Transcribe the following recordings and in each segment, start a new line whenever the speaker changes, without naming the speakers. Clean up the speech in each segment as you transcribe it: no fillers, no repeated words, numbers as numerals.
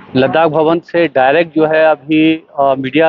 लद्दाख भवन से डायरेक्ट जो है अभी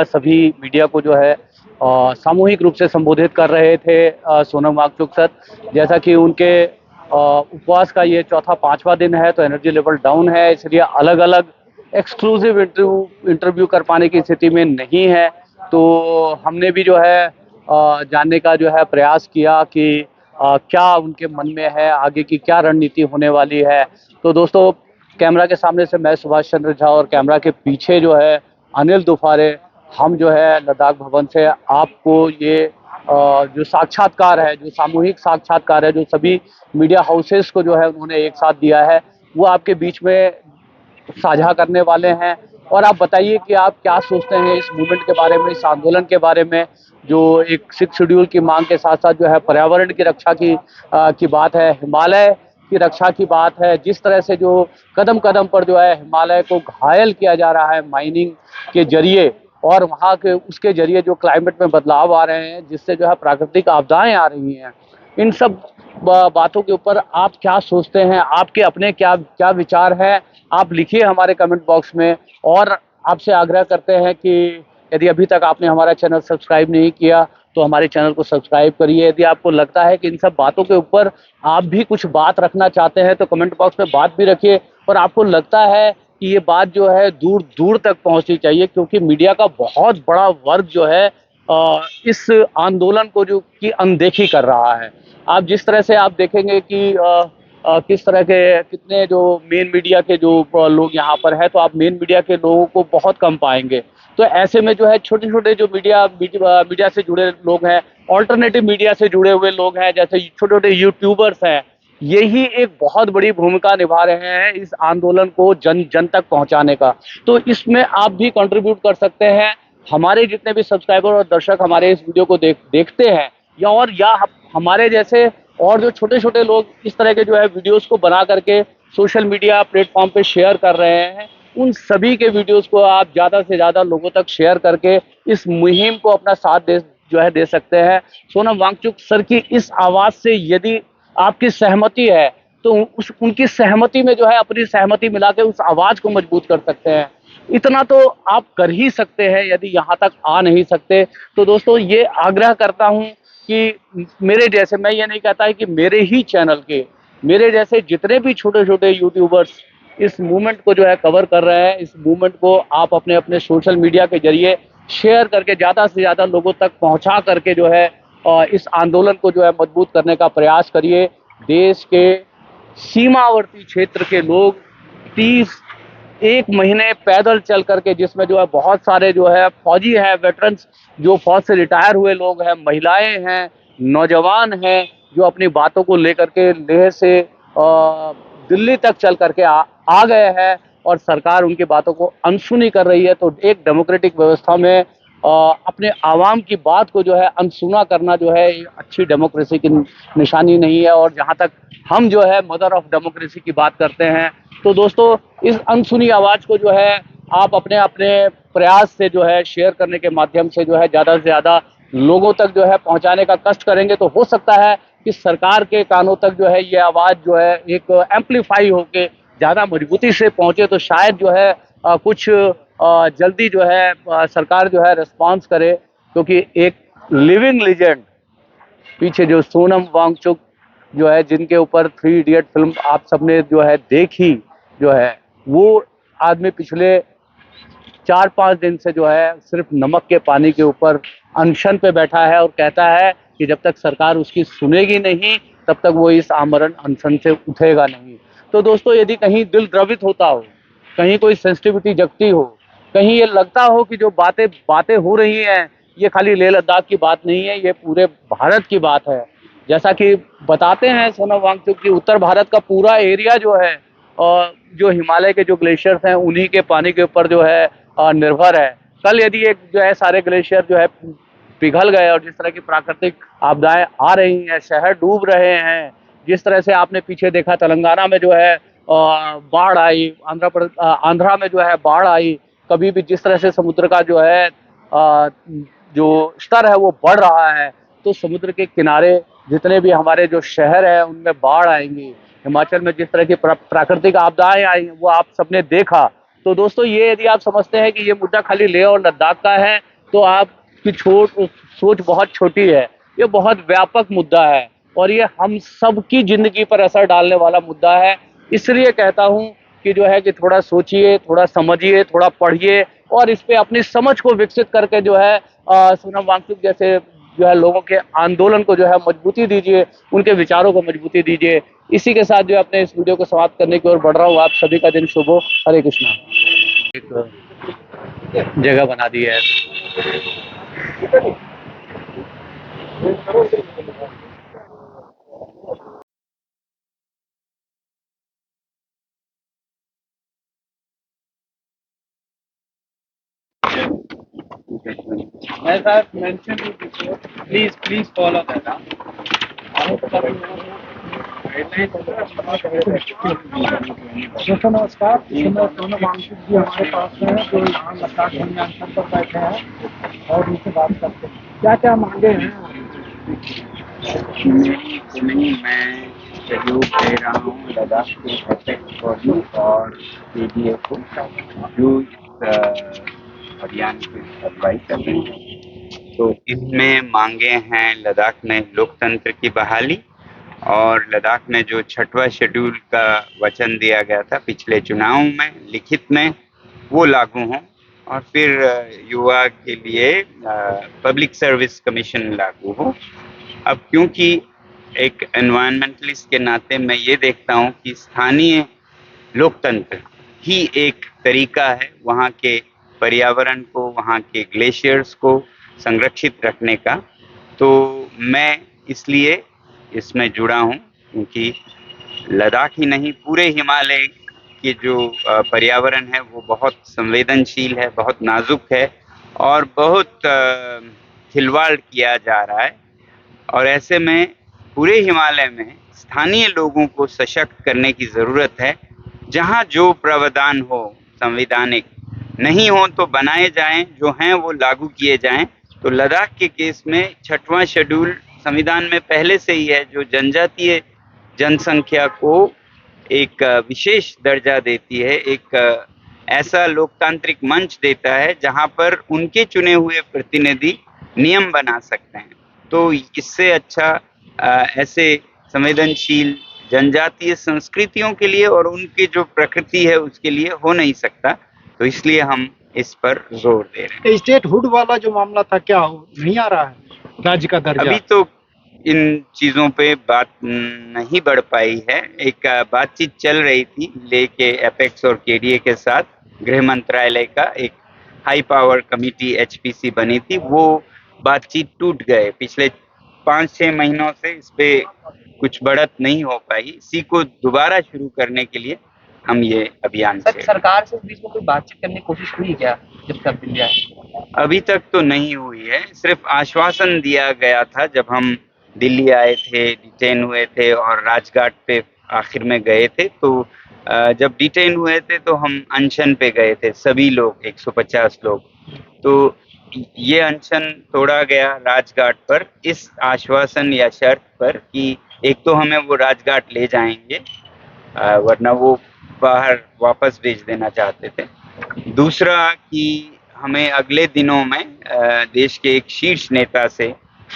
सभी मीडिया को जो है सामूहिक रूप से संबोधित कर रहे थे सोनम वांगचुक सर। जैसा कि उनके उपवास का ये चौथा पांचवा दिन है, तो एनर्जी लेवल डाउन है, इसलिए अलग अलग एक्सक्लूसिव इंटरव्यू कर पाने की स्थिति में नहीं है। तो हमने भी जो है जानने का जो है प्रयास किया कि क्या उनके मन में है, आगे की क्या रणनीति होने वाली है। तो दोस्तों, कैमरा के सामने से मैं सुभाष चंद्र झा और कैमरा के पीछे जो है अनिल दुफारे, हम जो है लद्दाख भवन से आपको ये जो साक्षात्कार है, जो सामूहिक साक्षात्कार है, जो सभी मीडिया हाउसेस को जो है उन्होंने एक साथ दिया है, वो आपके बीच में साझा करने वाले हैं। और आप बताइए कि आप क्या सोचते हैं इस मूवमेंट के बारे में, इस आंदोलन के बारे में, जो एक 6 शेड्यूल की मांग के साथ साथ जो है पर्यावरण की रक्षा की बात है, हिमालय की रक्षा की बात है। जिस तरह से जो कदम कदम पर जो है हिमालय को घायल किया जा रहा है माइनिंग के जरिए, और वहाँ के उसके जरिए जो क्लाइमेट में बदलाव आ रहे हैं, जिससे जो है प्राकृतिक आपदाएं आ रही हैं, इन सब बातों के ऊपर आप क्या सोचते हैं, आपके अपने क्या क्या विचार हैं, आप लिखिए हमारे कमेंट बॉक्स में। और आपसे आग्रह करते हैं कि यदि अभी तक आपने हमारा चैनल सब्सक्राइब नहीं किया तो हमारे चैनल को सब्सक्राइब करिए। यदि आपको लगता है कि इन सब बातों के ऊपर आप भी कुछ बात रखना चाहते हैं तो कमेंट बॉक्स में बात भी रखिए। और आपको लगता है कि ये बात जो है दूर दूर तक पहुंचनी चाहिए, क्योंकि मीडिया का बहुत बड़ा वर्ग जो है इस आंदोलन को जो की अनदेखी कर रहा है। आप जिस तरह से आप देखेंगे कि किस तरह के कितने जो मेन मीडिया के जो लोग यहाँ पर है, तो आप मेन मीडिया के लोगों को बहुत कम पाएंगे। तो ऐसे में जो है छोटे छोटे जो मीडिया से जुड़े लोग हैं, ऑल्टरनेटिव मीडिया से जुड़े हुए लोग हैं, जैसे छोटे छोटे यूट्यूबर्स हैं, यही एक बहुत बड़ी भूमिका निभा रहे हैं इस आंदोलन को जन जन तक पहुंचाने का। तो इसमें आप भी कंट्रीब्यूट कर सकते हैं। हमारे जितने भी सब्सक्राइबर और दर्शक हमारे इस वीडियो को देखते हैं, या हमारे जैसे और जो छोटे छोटे लोग इस तरह के जो है वीडियोस को बना करके सोशल मीडिया प्लेटफॉर्म पे शेयर कर रहे हैं, उन सभी के वीडियोस को आप ज़्यादा से ज़्यादा लोगों तक शेयर करके इस मुहिम को अपना साथ दे सकते हैं। सोनम वांगचुक सर की इस आवाज़ से यदि आपकी सहमति है, तो उनकी सहमति में जो है अपनी सहमति मिला के उस आवाज़ को मजबूत कर सकते हैं। इतना तो आप कर ही सकते हैं। यदि यहाँ तक आ नहीं सकते तो दोस्तों, ये आग्रह करता हूँ कि मेरे जैसे, मैं ये नहीं कहता है कि मेरे ही चैनल के, मेरे जैसे जितने भी छोटे छोटे यूट्यूबर्स इस मूवमेंट को जो है कवर कर रहे हैं, इस मूवमेंट को आप अपने अपने सोशल मीडिया के जरिए शेयर करके ज़्यादा से ज़्यादा लोगों तक पहुंचा करके जो है इस आंदोलन को जो है मजबूत करने का प्रयास करिए। देश के सीमावर्ती क्षेत्र के लोग 31 महीने पैदल चल करके, जिसमें जो है बहुत सारे जो है फौजी हैं, वेटरन्स, जो फौज से रिटायर हुए लोग हैं, महिलाएं हैं, नौजवान हैं, जो अपनी बातों को लेकर के लेह से दिल्ली तक चल करके आ गए हैं, और सरकार उनकी बातों को अनसुनी कर रही है। तो एक डेमोक्रेटिक व्यवस्था में अपने आवाम की बात को जो है अनसुना करना जो है अच्छी डेमोक्रेसी की निशानी नहीं है। और जहाँ तक हम जो है मदर ऑफ डेमोक्रेसी की बात करते हैं, तो दोस्तों, इस अनसुनी आवाज़ को जो है आप अपने अपने प्रयास से जो है शेयर करने के माध्यम से जो है ज़्यादा से ज़्यादा लोगों तक जो है पहुंचाने का कष्ट करेंगे, तो हो सकता है कि सरकार के कानों तक जो है ये आवाज़ जो है एक एम्पलीफाई होके ज़्यादा मजबूती से पहुंचे। तो शायद जो है कुछ जल्दी जो है सरकार जो है रिस्पॉन्स करे, क्योंकि एक लिविंग लेजेंड पीछे जो सोनम वांगचुक जो है, जिनके ऊपर 3 इडियट फिल्म आप सबने जो है देखी, जो है वो आदमी पिछले 4-5 दिन से जो है सिर्फ नमक के पानी के ऊपर अनशन पे बैठा है, और कहता है कि जब तक सरकार उसकी सुनेगी नहीं तब तक वो इस आमरण अनशन से उठेगा नहीं। तो दोस्तों, यदि कहीं दिल द्रवित होता हो, कहीं कोई सेंसिटिविटी जगती हो, कहीं ये लगता हो कि जो बातें बातें हो रही हैं ये खाली लेह लद्दाख की बात नहीं है, ये पूरे भारत की बात है। जैसा कि बताते हैं सोनम वांगचुक की, उत्तर भारत का पूरा एरिया जो है और जो हिमालय के जो ग्लेशियर्स हैं उन्हीं के पानी के ऊपर जो है निर्भर है। कल यदि एक जो है सारे ग्लेशियर जो है पिघल गए, और जिस तरह की प्राकृतिक आपदाएं आ रही हैं, शहर डूब रहे हैं, जिस तरह से आपने पीछे देखा तेलंगाना में जो है बाढ़ आई, आंध्रा में जो है बाढ़ आई, कभी भी जिस तरह से समुद्र का जो है जो स्तर है वो बढ़ रहा है, तो समुद्र के किनारे जितने भी हमारे जो शहर हैं उनमें बाढ़ आएंगी। हिमाचल में जिस तरह की प्राकृतिक आपदाएं आई वो आप सबने देखा। तो दोस्तों ये यदि आप समझते हैं कि ये मुद्दा खाली लेह और लद्दाख का है तो आपकी सोच बहुत छोटी है। ये बहुत व्यापक मुद्दा है और ये हम सबकी जिंदगी पर असर डालने वाला मुद्दा है। इसलिए कहता हूँ कि जो है कि थोड़ा सोचिए, थोड़ा समझिए, थोड़ा पढ़िए और इस पे अपनी समझ को विकसित करके जो है सोनम वांगचुक जैसे जो है लोगों के आंदोलन को जो है मजबूती दीजिए, उनके विचारों को मजबूती दीजिए। इसी के साथ जो है अपने इस वीडियो को समाप्त करने की ओर बढ़ रहा हूँ। आप सभी का दिन शुभ हो। हरे कृष्णा। एक जगह बना दी है।
As I've mentioned you before, please follow that up. दोस्तों नमस्कार, इस समय सोनम वांगचुक जी हमारे पास हैं जो यहाँ लद्दाख कन्वेंशन पर बैठे हैं और उनसे बात करते हैं। क्या क्या मांगे हैं?
मैं सहयोग दे रहा हूँ लद्दाख के एपेक्स बॉडी और पीडीए को जो इस अभियान की अगुवाई कर रहे हैं। तो इसमें मांगे हैं लद्दाख में लोकतंत्र की बहाली और लद्दाख में जो 6वां शेड्यूल का वचन दिया गया था पिछले चुनाव में लिखित में वो लागू हो और फिर युवा के लिए पब्लिक सर्विस कमीशन लागू हो। अब क्योंकि एक एनवायरमेंटलिस्ट के नाते मैं ये देखता हूँ कि स्थानीय लोकतंत्र ही एक तरीका है वहाँ के पर्यावरण को, वहाँ के ग्लेशियर्स को संरक्षित रखने का। तो मैं इसलिए इसमें जुड़ा हूँ क्योंकि लद्दाख ही नहीं पूरे हिमालय के जो पर्यावरण है वो बहुत संवेदनशील है, बहुत नाजुक है और बहुत खिलवाड़ किया जा रहा है। और ऐसे में पूरे हिमालय में स्थानीय लोगों को सशक्त करने की ज़रूरत है। जहाँ जो प्रावधान हो संवैधानिक नहीं हो तो बनाए जाएं, जो हैं वो लागू किए जाएं। तो लद्दाख के केस में 6वां शेड्यूल संविधान में पहले से ही है जो जनजातीय जनसंख्या को एक विशेष दर्जा देती है, एक ऐसा लोकतांत्रिक मंच देता है जहां पर उनके चुने हुए प्रतिनिधि नियम बना सकते हैं। तो इससे अच्छा ऐसे संवेदनशील जनजातीय संस्कृतियों के लिए और उनकी जो प्रकृति है उसके लिए हो नहीं सकता। तो इसलिए हम इस पर जोर दे रहे हैं।
स्टेटहुड वाला जो मामला था क्या हो नहीं आ रहा है राज्य का दर्जा?
अभी तो इन चीजों पे बात नहीं बढ़ पाई है। एक बातचीत चल रही थी लेके एपेक्स और केडीए के साथ। गृह मंत्रालय का एक हाई पावर कमेटी एचपीसी बनी थी, वो बातचीत टूट गए। पिछले 5-6 महीनों से इस पे कुछ बढ़त नहीं हो पाई। इसी को दोबारा शुरू करने के लिए हम ये अभियान
सर सरकार से इस बीच में कोई बातचीत करने की कोशिश हुई क्या जब तक दिल्ली आए?
अभी तक तो नहीं हुई है। सिर्फ आश्वासन दिया गया था जब हम दिल्ली आए थे, डिटेन हुए थे और राजघाट पे आखिर में गए थे। तो जब डिटेन हुए थे तो हम अनशन पे गए थे सभी लोग, 150 लोग। तो ये अनशन तोड़ा गया राजघाट पर इस आश्वासन या शर्त पर कि एक तो हमें वो राजघाट ले जाएंगे, वरना वो बाहर वापस भेज देना चाहते थे। दूसरा कि हमें अगले दिनों में देश के एक शीर्ष नेता से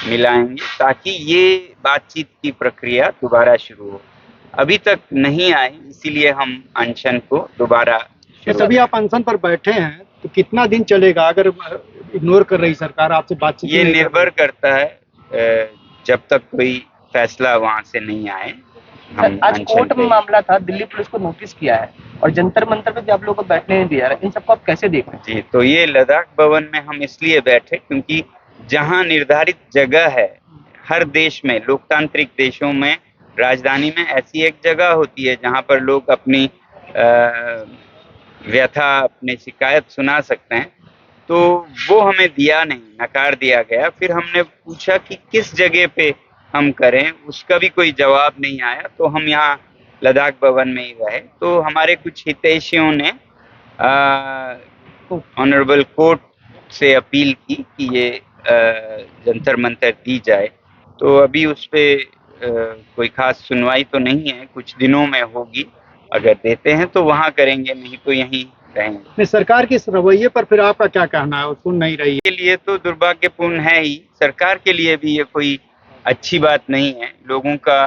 मिलाएंगे ताकि ये बातचीत की प्रक्रिया दोबारा शुरू हो। अभी तक नहीं आई, इसीलिए हम अनशन को दोबारा
तो सभी आप अनशन पर बैठे हैं तो कितना दिन चलेगा अगर इग्नोर कर रही सरकार आपसे बातचीत?
ये निर्भर करता है जब तक कोई फैसला वहां से नहीं आए।
आज कोर्ट में मामला था, दिल्ली पुलिस को नोटिस किया है और जंतर मंतर पे भी आप लोगों को बैठने नहीं दिया। इन सबको आप कैसे देख रहे हैं?
जी, तो ये लद्दाख भवन में हम इसलिए बैठे क्योंकि जहां निर्धारित जगह है, हर देश में, लोकतांत्रिक देशों में राजधानी में ऐसी एक जगह होती है जहां पर लोग अपनी व्यथा, अपनी शिकायत सुना सकते हैं। तो वो हमें दिया नहीं, नकार दिया गया। फिर हमने पूछा कि किस जगह पे हम करें, उसका भी कोई जवाब नहीं आया। तो हम यहाँ लद्दाख भवन में ही रहे। तो हमारे कुछ हितैषियों ने ऑनरेबल कोर्ट से अपील की कि ये जंतर मंतर दी जाए। तो अभी उस पे कोई खास सुनवाई तो नहीं है, कुछ दिनों में होगी। अगर देते हैं तो वहाँ करेंगे, नहीं तो यहीं रहेंगे।
नहीं, सरकार के इस रवैये पर फिर आपका क्या कहना है? वो सुन नहीं रही है।
के लिए तो दुर्भाग्यपूर्ण है ही, सरकार के लिए भी ये कोई अच्छी बात नहीं है। लोगों का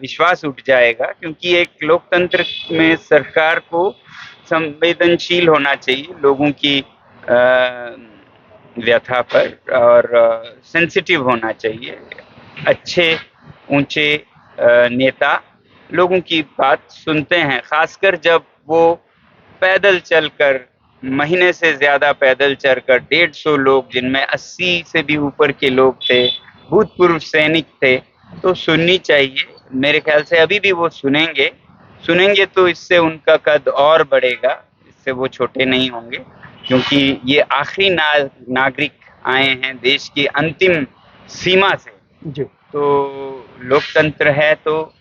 विश्वास उठ जाएगा, क्योंकि एक लोकतंत्र में सरकार को संवेदनशील होना चाहिए लोगों की व्यथा पर, और सेंसिटिव होना चाहिए। अच्छे ऊंचे नेता लोगों की बात सुनते हैं, खासकर जब वो पैदल चलकर, महीने से ज्यादा पैदल चलकर 150 लोग, जिनमें 80 से भी ऊपर के लोग थे, भूतपूर्व सैनिक थे, तो सुननी चाहिए। मेरे ख्याल से अभी भी वो सुनेंगे तो इससे उनका कद और बढ़ेगा, इससे वो छोटे नहीं होंगे, क्योंकि ये आखिरी नागरिक आए हैं देश की अंतिम सीमा से।
जी।
तो लोकतंत्र है तो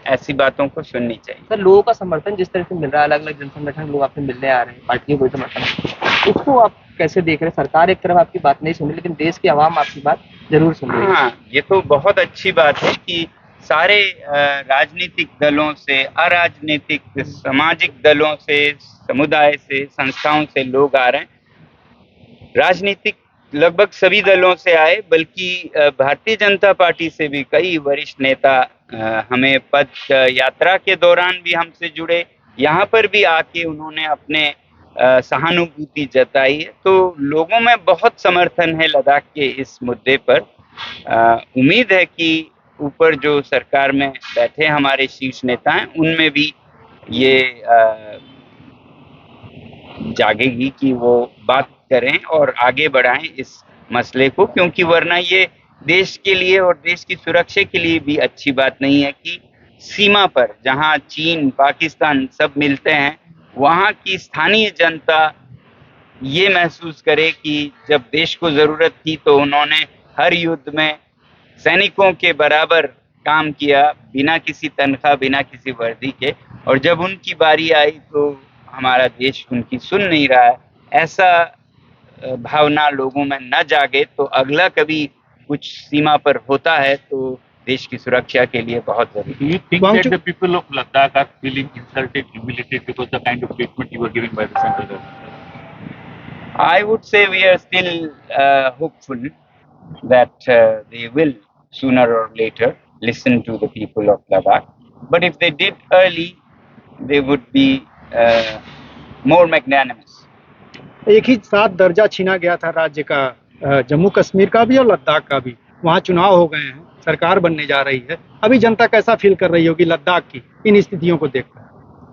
ऐसी बातों को सुननी चाहिए।
सर, लोगों का समर्थन जिस तरह से मिल रहा है, अलग अलग जनसंगठन लोग आपसे मिलने आ रहे हैं, पार्टी को समर्थन, उसको आप कैसे देख रहे हैं? सरकार एक तरफ आपकी बात नहीं सुन रही, लेकिन देश की आवाम आपकी बात जरूर सुन रही है।
हाँ, ये तो बहुत अच्छी बात है कि सारे राजनीतिक दलों से, अराजनीतिक सामाजिक दलों से, समुदाय से, संस्थाओं से लोग आ रहे हैं। राजनीतिक लगभग सभी दलों से आए, बल्कि भारतीय जनता पार्टी से भी कई वरिष्ठ नेता हमें पद यात्रा के दौरान भी हमसे जुड़े, यहाँ पर भी आके उन्होंने अपने सहानुभूति जताई है। तो लोगों में बहुत समर्थन है लद्दाख के इस मुद्दे पर। उम्मीद है कि ऊपर जो सरकार में बैठे हमारे शीर्ष नेता हैं, उनमें भी ये जागेगी कि वो बात करें और आगे बढ़ाएं इस मसले को, क्योंकि वरना ये देश के लिए और देश की सुरक्षा के लिए भी अच्छी बात नहीं है कि सीमा पर, जहां चीन, पाकिस्तान सब मिलते हैं, वहां की स्थानीय जनता ये महसूस करे कि जब देश को जरूरत थी तो उन्होंने हर युद्ध में सैनिकों के बराबर काम किया, बिना किसी तनख्वाह, बिना किसी वर्दी के, और जब उनकी बारी आई तो हमारा देश उनकी सुन नहीं रहा है। ऐसा भावना लोगों में न जागे तो अगला कभी कुछ सीमा पर होता है तो देश की सुरक्षा के लिए बहुत जरूरी है।
Do you think that the people of Ladakh are feeling insulted, humiliated because the kind of treatment you were given by the central government?
I would say we are still hopeful that they will sooner or later listen to the people of Ladakh. But if they did early, they would be more magnanimous.
एक ही साथ दर्जा छीना गया था राज्य का, जम्मू कश्मीर का भी और लद्दाख का भी। वहाँ चुनाव हो गए हैं, सरकार बनने जा रही है। अभी जनता कैसा फील कर रही होगी लद्दाख की इन स्थितियों को देखकर?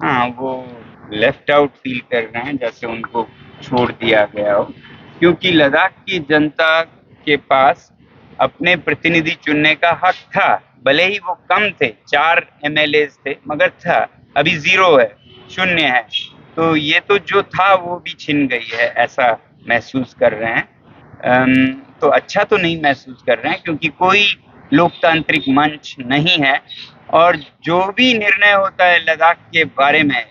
हाँ, वो लेफ्ट आउट फील कर रहे हैं, जैसे उनको छोड़ दिया गया हो, क्योंकि लद्दाख की जनता के पास अपने प्रतिनिधि चुनने का हक था। भले ही वो कम थे, 4 MLAs थे, मगर था। अभी 0 है, 0 है। तो ये तो जो था वो भी छिन गई है, ऐसा महसूस कर रहे हैं। तो अच्छा तो नहीं महसूस कर रहे हैं, क्योंकि कोई लोकतांत्रिक मंच नहीं है, और जो भी निर्णय होता है लद्दाख के बारे में,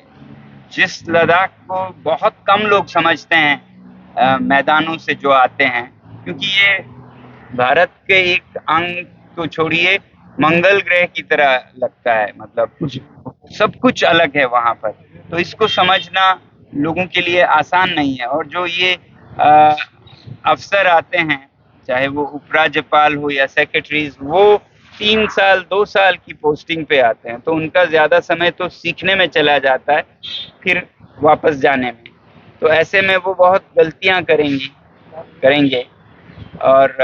जिस लद्दाख को बहुत कम लोग समझते हैं मैदानों से जो आते हैं, क्योंकि ये भारत के एक अंग तो छोड़िए, मंगल ग्रह की तरह लगता है, मतलब सब कुछ अलग है वहां पर। तो इसको समझना लोगों के लिए आसान नहीं है। और जो ये अफसर आते हैं, चाहे वो उपराज्यपाल हो या सेक्रेटरीज, वो 3 साल 2 साल की पोस्टिंग पे आते हैं, तो उनका ज्यादा समय तो सीखने में चला जाता है, फिर वापस जाने में। तो ऐसे में वो बहुत गलतियां करेंगे, और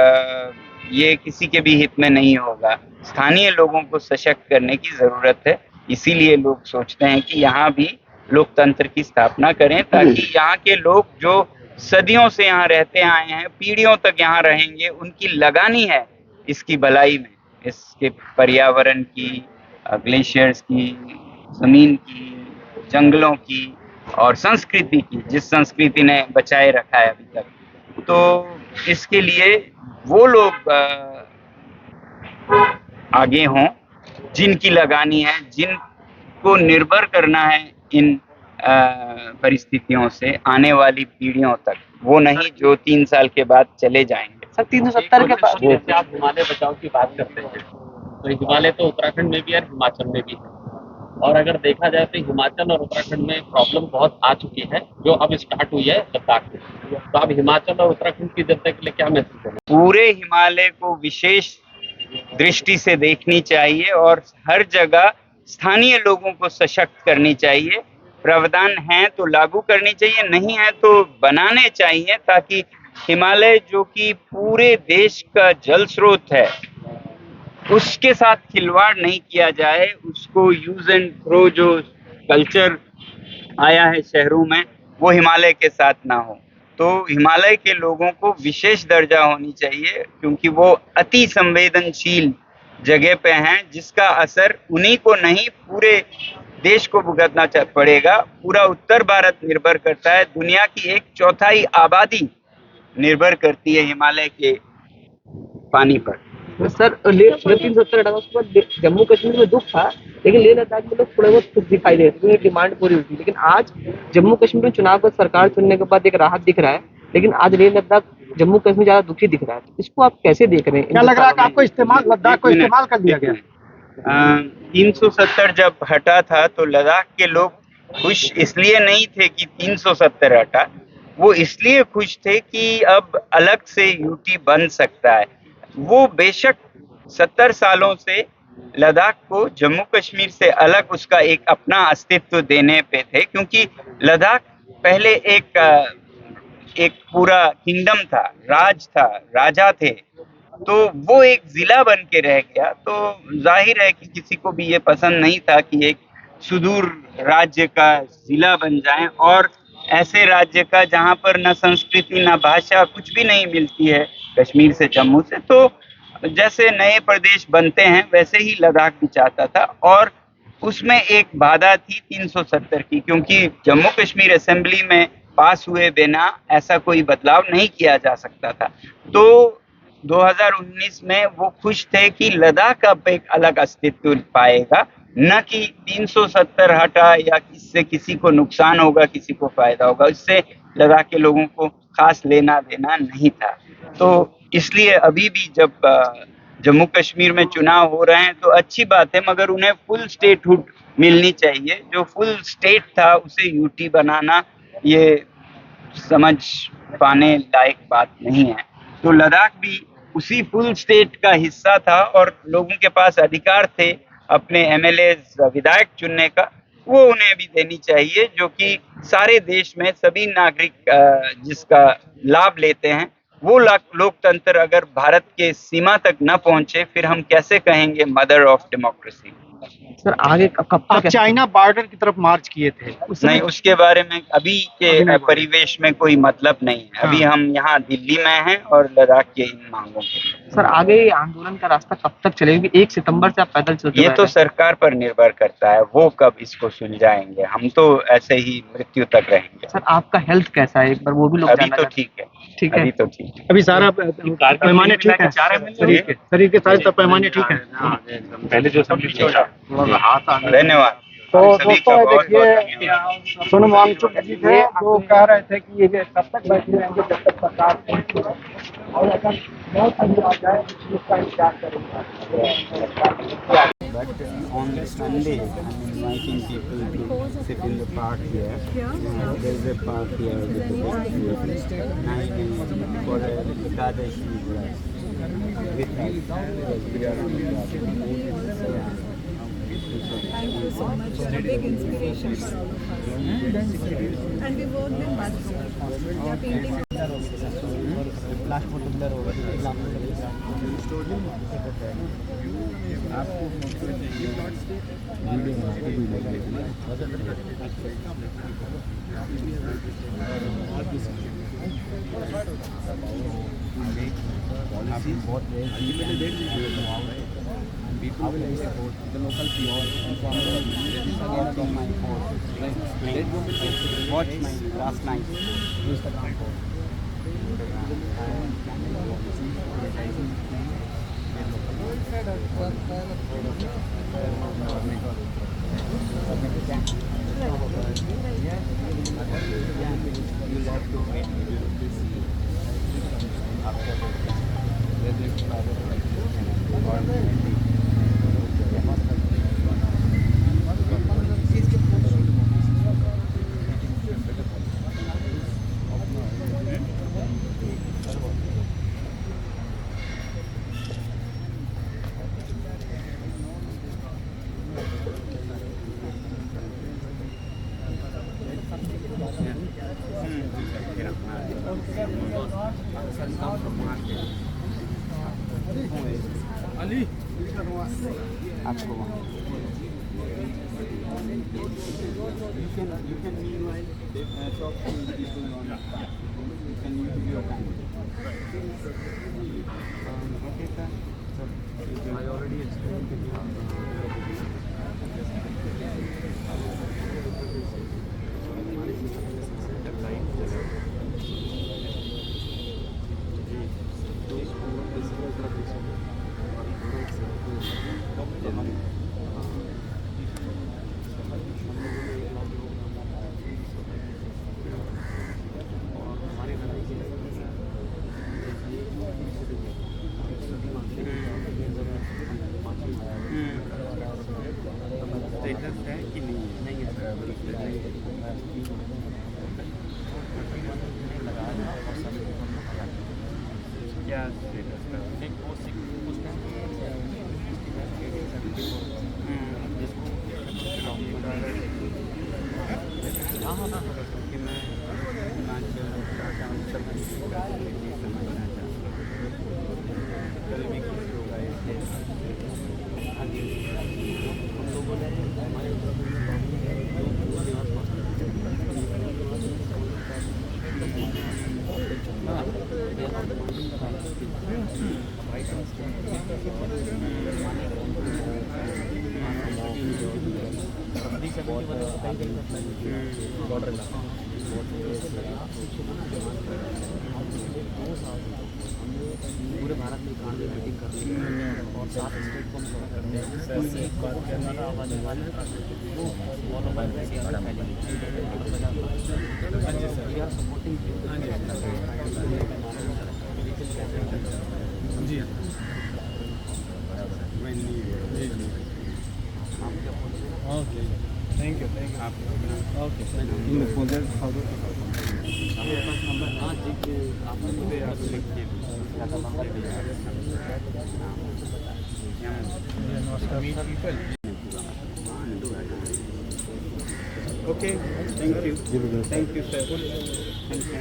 ये किसी के भी हित में नहीं होगा। स्थानीय लोगों को सशक्त करने की जरूरत है, इसीलिए लोग सोचते हैं कि यहाँ भी लोकतंत्र की स्थापना करें, ताकि यहाँ के लोग जो सदियों से यहाँ रहते आए हैं, पीढ़ियों तक यहाँ रहेंगे, उनकी लगानी है इसकी भलाई में, इसके पर्यावरण की, ग्लेशियर्स की, जमीन की, जंगलों की और संस्कृति की, जिस संस्कृति ने बचाए रखा है अभी तक। तो इसके लिए वो लोग आगे हों जिनकी लगानी है, जिनको निर्भर करना है इन परिस्थितियों से आने वाली पीढ़ियों तक, वो नहीं जो 3 साल के बाद चले जाएंगे।
सर, 370 के बाद
जैसे आप हिमालय बचाओ की बात करते हैं, तो हिमालय तो उत्तराखंड में भी है, हिमाचल में भी है।
और अगर देखा जाए तो हिमाचल और उत्तराखंड में प्रॉब्लम बहुत आ चुकी है जो अब स्टार्ट हुई है लद्दाख में। तो अब हिमाचल और उत्तराखंड की जनता के लिए क्या मैसेज देना?
पूरे हिमालय को विशेष दृष्टि से देखनी चाहिए और हर जगह स्थानीय लोगों को सशक्त करनी चाहिए। प्रावधान है तो लागू करनी चाहिए, नहीं है तो बनाने चाहिए, ताकि हिमालय जो कि पूरे देश का जल स्रोत है उसके साथ खिलवाड़ नहीं किया जाए। उसको यूज एंड थ्रो जो कल्चर आया है शहरों में वो हिमालय के साथ ना हो। तो हिमालय के लोगों को विशेष दर्जा होनी चाहिए, क्योंकि वो अति संवेदनशील जगह पे हैं, जिसका असर उन्हीं को नहीं पूरे देश को भुगतना पड़ेगा। पूरा उत्तर भारत निर्भर करता है, दुनिया की 1/4 आबादी निर्भर करती है हिमालय के पानी पर।
सर लेह 370 हटा उसके बाद जम्मू कश्मीर में दुख था, लेकिन लेह लद्दाख में लोग थोड़े बहुत खुश दिखाई दे रहे थे, डिमांड पूरी हुई थी। लेकिन आज जम्मू कश्मीर में चुनाव का सरकार चुनने के बाद एक राहत दिख रहा है, लेकिन आज लेह लद्दाख जम्मू कश्मीर ज्यादा दुखी दिख रहा है। इसको आप कैसे देख रहे हैं?
क्या लग रहा है कि आपको इस्तेमाल लद्दाख को इस्तेमाल कर लिया गया?
370 जब हटा था तो लद्दाख के लोग खुश इसलिए नहीं थे कि 370 हटा, वो इसलिए खुश थे कि अब अलग से यूटी बन सकता है। वो बेशक 70 सालों से लद्दाख को जम्मू कश्मीर से अलग उसका एक अपना अस्तित्व देने पे थे, क्योंकि लद्दाख पहले एक पूरा किंगडम था, राज था, राजा थे, तो वो एक जिला बन के रह गया। तो जाहिर है कि किसी को भी ये पसंद नहीं था कि एक सुदूर राज्य का जिला बन जाए, और ऐसे राज्य का जहाँ पर न संस्कृति न भाषा कुछ भी नहीं मिलती है कश्मीर से, जम्मू से। तो जैसे नए प्रदेश बनते हैं वैसे ही लद्दाख भी चाहता था, और उसमें एक बाधा थी 370 की, क्योंकि जम्मू कश्मीर असेंबली में पास हुए बिना ऐसा कोई बदलाव नहीं किया जा सकता था। तो 2019 में वो खुश थे कि लद्दाख अब एक अलग अस्तित्व पाएगा, न कि 370 हटा या इससे किसी को नुकसान होगा किसी को फायदा होगा, इससे लद्दाख के लोगों को खास लेना देना नहीं था। तो इसलिए अभी भी जब जम्मू कश्मीर में चुनाव हो रहे हैं तो अच्छी बात है, मगर उन्हें फुल स्टेटहुड मिलनी चाहिए। जो फुल स्टेट था उसे यूटी बनाना ये समझ पाने लायक बात नहीं है। तो लद्दाख भी उसी फुल स्टेट का हिस्सा था और लोगों के पास अधिकार थे अपने एमएलए विधायक चुनने का, वो उन्हें भी देनी चाहिए, जो कि सारे देश में सभी नागरिक जिसका लाभ लेते हैं। वो लोकतंत्र अगर भारत के सीमा तक न पहुंचे फिर हम कैसे कहेंगे मदर ऑफ डेमोक्रेसी?
सर आगे कब
आप
तक
चाइना बॉर्डर की तरफ मार्च किए थे,
नहीं, उसके बारे में अभी के परिवेश में कोई मतलब नहीं है। अभी हम यहाँ दिल्ली में हैं और लद्दाख के इन मांगों के लिए।
सर आगे आंदोलन का रास्ता कब तक चलेगा? 1 सितंबर से आप पैदल चलते
ये तो सरकार पर निर्भर करता है, वो कब इसको सुलझाएंगे। हम तो ऐसे ही मृत्यु तक रहेंगे।
सर आपका हेल्थ कैसा है, एक बार वो भी लोग
अभी
जानना
तो
चाहते हैं।
ठीक है,
ठीक है,
अभी तो ठीक है।
अभी सारा पैमाने ठीक है, शरीर के सारे पैमाने ठीक है।
पहले जो असेंबली छोड़ा
धन्यवाद।
तो
सभी
दोस्तों
का बहुत बहुत
देखिए
धन्यवाद।
सोनम वांगचुक जी थे जो कह रहे थे कि ये कब तक बैठे रहेंगे जब तक सरकार पहुंचे, और अगर बहुत सही आ जाए इसका इंतजार करेंगे।
But on Sunday, I'm inviting people to sit in the park here. There's a park here with the big tree. 9 a.m. for a Ekadashi class with us. Because we are on the job.
Thank you so much. You're a big inspiration for all of us. And we worked in Badshah. We are painting.
Watch my last night. आपको वहाँ you can meanwhile talk to people on you can use your time. Okay, sir. So I already explained to you. Status है कि नहीं है क्या status क्योंकि मैं हिमाचल उत्तराखंड समझना चाहता हूँ कल भी कुछ होगा हम लोगों ने हमारे पूरे भारत में कांड में मीटिंग करनी है और 7 स्टेट को कवर करने हैं एक बात कहना था आवाज़ वाले वो फॉलो बाय वैसे वी आर सपोर्टिंग जी ओके थैंक यू आप ओके हाँ जी आपने लिखिए okay thank you sir thank you